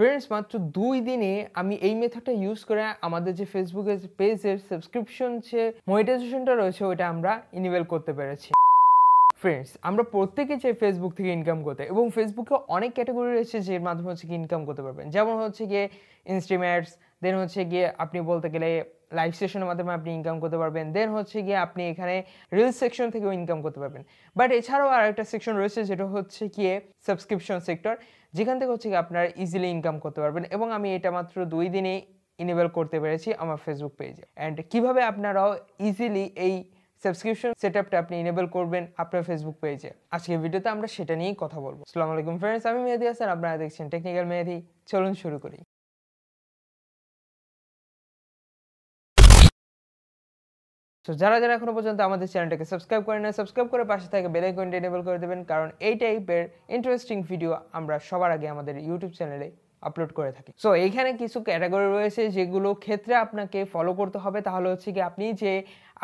Friends মাত্র 2 দিনে আমি এই মেথডটা ইউজ করে আমাদের যে ফেসবুকের পেজের সাবস্ক্রিপশন যে মনিটাইজেশনটা রয়েছে ওইটা আমরা ইনেবল করতে পেরেছি। ফ্রেন্ডস আমরা প্রত্যেকে চাই ফেসবুক থেকে ইনকাম করতে, এবং ফেসবুকে অনেক ক্যাটাগরি রয়েছে যার মাধ্যমে হচ্ছে কি ইনকাম করতে পারবেন। যেমন হচ্ছে গিয়ে ইনস্ট্রিমেটস, দেন হচ্ছে গিয়ে আপনি বলতে গেলে লাইভ সেশনের মাধ্যমে আপনি ইনকাম করতে পারবেন, দেন হচ্ছে গিয়ে আপনি এখানে রিলস সেকশন থেকেও ইনকাম করতে পারবেন। বাট এছাড়াও আর একটা সেকশন রয়েছে যেটা হচ্ছে গিয়ে সাবস্ক্রিপশন সেক্টর, যেখান থেকে হচ্ছে গিয়ে আপনারা ইজিলি ইনকাম করতে পারবেন, এবং আমি এটা মাত্র 2 দিনেই ইনেবল করতে পেরেছি আমার ফেসবুক পেজে। অ্যান্ড কীভাবে আপনারাও ইজিলি এই সাবস্ক্রিপশন সেটআপটা আপনি এনেবল করবেন আপনার ফেসবুক পেজে, আজকের ভিডিওতে আমরা সেটা নিয়েই কথা বলবো। আসসালামু আলাইকুম ফ্রেন্ডস, আমি মেহেদি হাসান, আপনারা দেখছেন টেকনিক্যাল মেহেদি। চলুন শুরু করি। তো যারা যারা এখনো পর্যন্ত আমাদের চ্যানেলটাকে সাবস্ক্রাইব করেন না, সাবস্ক্রাইব করে পাশে থেকে বেল আইকনটা এনেবল করে দেবেন, কারণ এই টাইপের ইন্টারেস্টিং ভিডিও আমরা সবার আগে আমাদের ইউটিউব চ্যানেলে আপলোড করে থাকি। সো এইখানে কিছু ক্যাটাগরি রয়েছে যেগুলো ক্ষেত্রে আপনাকে ফলো করতে হবে। তাহলে হচ্ছে কি আপনি যে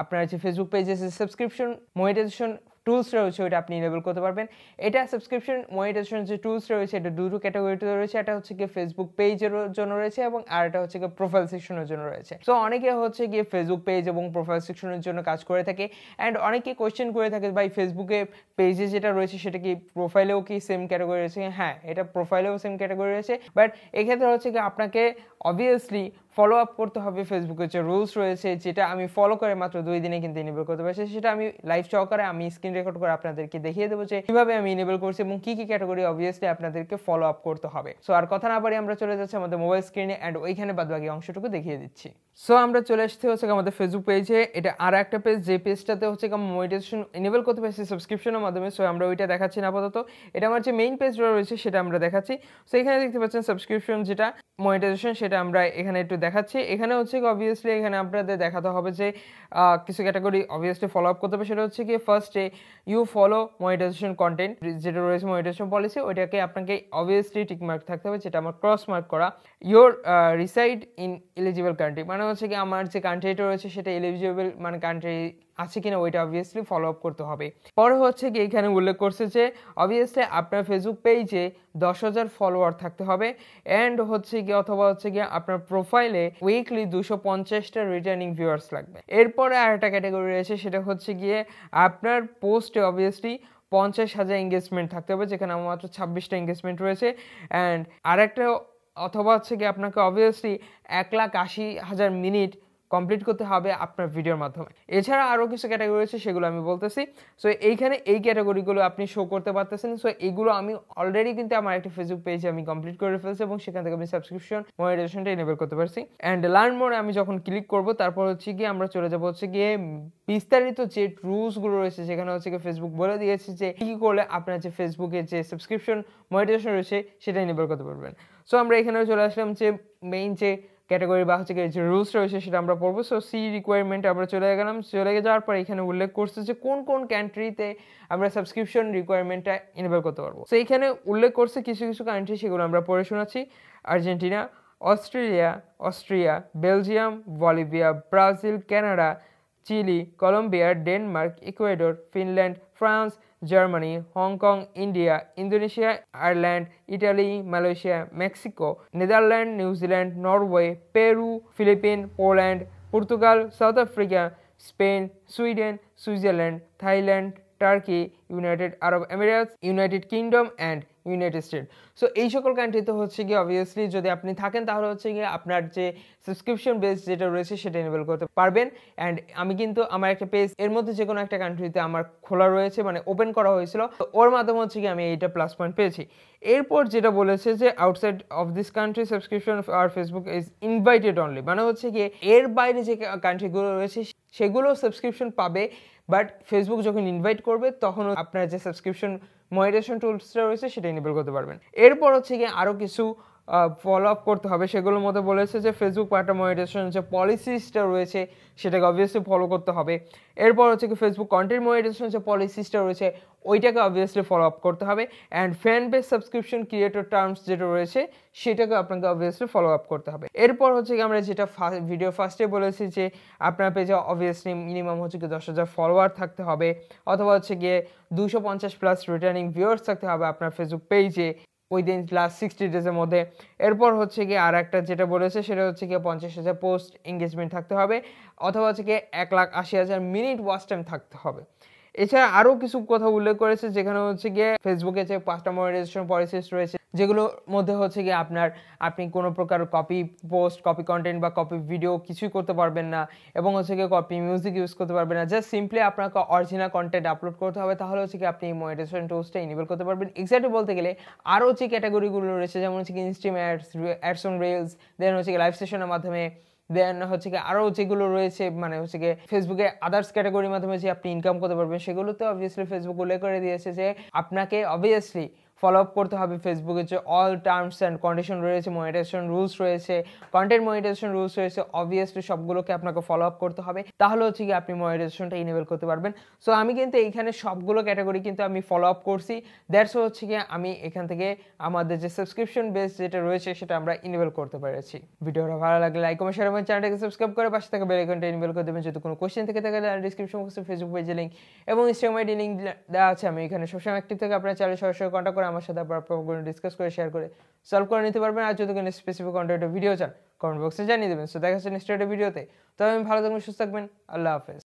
আপনার যে ফেসবুক পেজে সাবস্ক্রিপশন মনিটাইজেশন টুলস রয়েছে ওইটা আপনি এনেবল করতে পারবেন। এটা সাবস্ক্রিপশন মনিটাইজেশন যে টুলস রয়েছে এটা দুটো ক্যাটাগরিতে রয়েছে। এটা হচ্ছে গিয়ে ফেসবুক পেজের জন্য রয়েছে, এবং আর এটা হচ্ছে গিয়ে প্রোফাইল সেকশনের জন্য রয়েছে। সো অনেকে হচ্ছে গিয়ে ফেসবুক পেজ এবং প্রোফাইল সেকশনের জন্য কাজ করে থাকে, অ্যান্ড অনেকে কোয়েশ্চেন করে থাকে ভাই ফেসবুকে পেজে যেটা রয়েছে সেটা কি প্রোফাইলেও কি সেম ক্যাটাগরি রয়েছে? হ্যাঁ, এটা প্রোফাইলেও সেম ক্যাটাগরি রয়েছে, বাট এক্ষেত্রে হচ্ছে কি আপনাকে অবভিয়াসলি ফলো আপ করতে হবে ফেসবুকের যে রুলস রয়েছে, যেটা আমি ফলো করে মাত্র 2 দিনে কিন্তু এনেবল করতে পারছি। সেটা আমি লাইভ সহকারে আমি স্ক্রিন রেকর্ড করে আপনাদেরকে দেখিয়ে দেবো যে কীভাবে আমি এনেবল করছি এবং কী কী ক্যাটাগরি অবভিয়াসলি আপনাদেরকে ফলো আপ করতে হবে। সো আর কথা না পারি আমরা চলে যাচ্ছি আমাদের মোবাইল স্ক্রিনে, অ্যান্ড ওইখানে বাদবাকি অংশটুকু দেখিয়ে দিচ্ছি। সো আমরা চলে আসতে হচ্ছে আমাদের ফেসবুক পেজে। এটা আর একটা পেজ, যে পেজটাতে হচ্ছে মনিটাইজেশন এনেবল করতে পারছি সাবস্ক্রিপশনের মাধ্যমে। সো আমরা ওইটা দেখাচ্ছি না আপাতত, এটা আমার যে মেইন পেজ রয়েছে সেটা আমরা দেখাচ্ছি। সো এখানে দেখতে পাচ্ছেন সাবস্ক্রিপশন যেটা মনিটাইজেশন সেটা আমরা এখানে একটু দেখাচ্ছি। এখানে হচ্ছে কি অবভিয়াসলি এখানে আপনাদের দেখাতে হবে যে কিছু ক্যাটাগরি অবভিয়াসলি ফলো আপ করতে হবে। সেটা হচ্ছে কি ফার্স্টে ইউ ফলো মনিটাইজেশন কন্টেন্ট, যেটা রয়েছে মনিটাইজেশন পলিসি, ওইটাকে আপনাকে অবভিয়াসলি টিক মার্ক থাকতে হবে, যেটা আমার ক্রস মার্ক করা। Your reside in eligible country, মানে হচ্ছে কি আমার যে কান্ট্রিটা রয়েছে সেটা এলিজিবল মানে কান্ট্রি আছে কিনা ওইটা অবভিয়াসলি ফলো আপ করতে হবে। পরে হচ্ছে কি এখানে উল্লেখ করছে যে অবভিয়াসলি আপনার ফেসবুক পেজে 10,000 ফলোয়ার থাকতে হবে, অ্যান্ড হচ্ছে কি অথবা হচ্ছে কি আপনার প্রোফাইলে উইকলি 250টা রিটার্নিং ভিউয়ার্স লাগবে। এরপরে আরেকটা ক্যাটাগরি রয়েছে, সেটা হচ্ছে গিয়ে আপনার পোস্টে অবভিয়াসলি 50,000 এঙ্গেজমেন্ট থাকতে হবে, যেখানে আমার মাত্র 26টা এঙ্গেজমেন্ট রয়েছে। অ্যান্ড আরেকটা অথবা হচ্ছে কি আপনাকে অবভিয়াসলি 1,80,000 মিনিট কমপ্লিট করতে হবে আপনার ভিডিওর মাধ্যমে। এছাড়া আরও কিছু ক্যাটাগরি রয়েছে, সেগুলো আমি বলতেছি। সো এইখানে এই ক্যাটাগরিগুলো আপনি শো করতে পারতেছেন। সো এইগুলো আমি অলরেডি কিন্তু আমার একটা ফেসবুক পেজে আমি কমপ্লিট করে ফেলছি, এবং সেখান থেকে আমি সাবস্ক্রিপশন মনিটাইজেশনটা এনেবল করতে পারছি। অ্যান্ড লার্ন মোরে আমি যখন ক্লিক করব তারপর হচ্ছে গিয়ে আমরা চলে যাবো হচ্ছে গিয়ে বিস্তারিত যে রুলসগুলো রয়েছে, সেখানে হচ্ছে গিয়ে ফেসবুক বলে দিয়েছে যে কী কী করলে আপনার যে ফেসবুকের যে সাবস্ক্রিপশন মনিটাইজেশন রয়েছে সেটা এনেবল করতে পারবেন। সো আমরা এখানে চলে আসলাম যে মেইন যে ক্যাটাগরি বা হচ্ছে যে রুলস রয়েছে সেটা আমরা পড়বো। সো সি রিকোয়ারমেন্ট আমরা চলে গেলাম। চলে যাওয়ার পর এখানে উল্লেখ করছে যে কোন কোন কান্ট্রিতে আমরা সাবস্ক্রিপশন রিকোয়ারমেন্টটা এনেবল করতে পারবো। সো এইখানে উল্লেখ করছে কিছু কিছু কান্ট্রি, সেগুলো আমরা পড়ে শোনাচ্ছি। Argentina, Austria, Belgium, Bolivia, Brazil, Canada, Chile, Colombia, Denmark, Ecuador, Finland, France, Germany, Hong Kong, India, Indonesia, Ireland, Italy, Malaysia, Mexico, Netherland, New Zealand, Norway, Peru, Philippine, Poland, Portugal, South Africa, Spain, Sweden, Switzerland, Thailand, Turkey, United Arab Emirates, United Kingdom and United State. So এই সকল কান্ট্রিতে হচ্ছে গিয়ে obviously যদি আপনি থাকেন তাহলে হচ্ছে গিয়ে আপনার যে সাবস্ক্রিপশন বেস যেটা রয়েছে সেটা এনেবল করতে পারবেন। অ্যান্ড আমি কিন্তু আমার একটা পেজ এর মধ্যে যে কোনো একটা কান্ট্রিতে আমার খোলা রয়েছে, মানে ওপেন করা হয়েছিল, তো ওর মাধ্যমে হচ্ছে গিয়ে আমি এইটা প্লাস পয়েন্ট পেয়েছি। এরপর যেটা বলেছে যে outside of this country subscription আর ফেসবুক ইজ ইনভাইটেড অনলি, মানে হচ্ছে গিয়ে এর বাইরে যে কান্ট্রিগুলো রয়েছে সেগুলো সাবস্ক্রিপশন পাবে, বাট ফেসবুক যখন ইনভাইট করবে তখন আপনার যে সাবস্ক্রিপশন মনিটাইজেশন টুলসটা রয়েছে সেটা এনেবল করতে পারবেন। এরপর হচ্ছে গিয়ে আরও কিছু ফলো আপ করতে হবে। সেগুলোর মধ্যে বলেছে যে ফেসবুক পার্টনার মনিটাইজেশন যে পলিসিসটা রয়েছে সেটাকে অবভিয়াসলি ফলো করতে হবে। এরপর হচ্ছে কি ফেসবুক কন্টেন্ট মনিটাইজেশন যে পলিসিসটা রয়েছে ওইটাকে অবভিয়াসলি ফলো আপ করতে হবে। And fan base subscription creator terms যেটা রয়েছে সেটাকে আপনাকে অবভিয়াসলি ফলো আপ করতে হবে। এরপর হচ্ছে কি আমরা যেটা ভিডিও ফার্স্টে বলেছি যে আপনার পেজে অবভিয়াসলি মিনিমাম হচ্ছে কি 10,000 ফলোয়ার থাকতে হবে, অথবা হচ্ছে গিয়ে 250 প্লাস রিটার্নিং ভিউয়ার্স থাকতে হবে আপনার ফেসবুক পেজে উইদিন লাস্ট 60 ডেজের মধ্যে। এরপর হচ্ছে গিয়ে আর একটা যেটা বলেছে সেটা হচ্ছে গিয়ে 50,000 পোস্ট এঙ্গেজমেন্ট থাকতে হবে, অথবা হচ্ছে গিয়ে 1,80,000 মিনিট ওয়াচ টাইম থাকতে হবে। এছাড়া আরও কিছু কথা উল্লেখ করেছে, যেখানে হচ্ছে গিয়ে ফেসবুকে যে 5টা মনিটাইজেশন পলিসিস রয়েছে, যেগুলোর মধ্যে হচ্ছে গিয়ে আপনি কোনো প্রকার কপি পোস্ট, কপি কন্টেন্ট বা কপি ভিডিও কিছুই করতে পারবেন না, এবং হচ্ছে গিয়ে কপি মিউজিক ইউজ করতে পারবেন না। জাস্ট সিম্পলি আপনাকে অরিজিনাল কন্টেন্ট আপলোড করতে হবে, তাহলে হচ্ছে কি আপনি মনিটাইজেশন টুলসটা ইনেবল করতে পারবেন। এক্স্যাক্টলি বলতে গেলে আরও যে ক্যাটাগরিগুলো রয়েছে, যেমন হচ্ছে কি instream ads, ads on reels, then হচ্ছে কি লাইভ সেশনের মাধ্যমে, দেন হচ্ছে কি আরও যেগুলো রয়েছে মানে হচ্ছে গিয়ে ফেসবুকে আদার্স ক্যাটাগরির মাধ্যমে যে আপনি ইনকাম করতে পারবেন, সেগুলোতে অবভিয়াসলি ফেসবুক উল্লেখ করে দিয়েছে যে আপনাকে অবভিয়াসলি ফলো আপ করতে হবে ফেসবুকের যে অল টার্মস অ্যান্ড কন্ডিশন রয়েছে, মনিটাইজেশন রুলস রয়েছে, কন্টেন্ট মনিটাইজেশন রুলস রয়েছে, অবভিয়াসলি সবগুলোকে আপনাকে ফলো আপ করতে হবে, তাহলে হচ্ছে কি আপনি মনিটাইজেশনটা ইনেবল করতে পারবেন। সো আমি কিন্তু এইখানে সবগুলো ক্যাটাগরি কিন্তু আমি ফলো আপ করছি, দ্যাটস হচ্ছে কি আমি এখান থেকে আমাদের যে সাবস্ক্রিপশন বেস যেটা রয়েছে সেটা আমরা ইনেবল করতে পেরেছি। ভিডিওটা ভালো লাগলে লাইক কমেন্ট শেয়ার এবং চ্যানেলটাকে সাবস্ক্রাইব করে পাশে থাকা বেল আইকনটা ইনেবল করে দেবেন। যদি কোনো কোশ্চেন থেকে থাকে তাহলে ডিসক্রিপশন বক্সে ফেসবুক পেজের লিঙ্ক এবং ইনস্টাগ্রাম আইডি লিঙ্ক দেওয়া আছে। আমি এখানে সবসময় অ্যাক্টিভ থেকে আপনারা চাইলে সরাসরি কন্ট্যাক্ট করে আমার সাথে আপনারা প্রবলেমগুলো ডিসকাস করে শেয়ার করে সলভ করে নিতে পারবেন। আর যদি কোনো স্পেসিফিক কন্টেন্টের ভিডিও চান কমেন্ট বক্সে জানিয়ে দেবেন। সো দেখা হচ্ছে নেক্সট ভিডিওতে। তবে আমি ভালো থাকবেন, সুস্থ থাকবেন, আল্লাহ হাফেজ।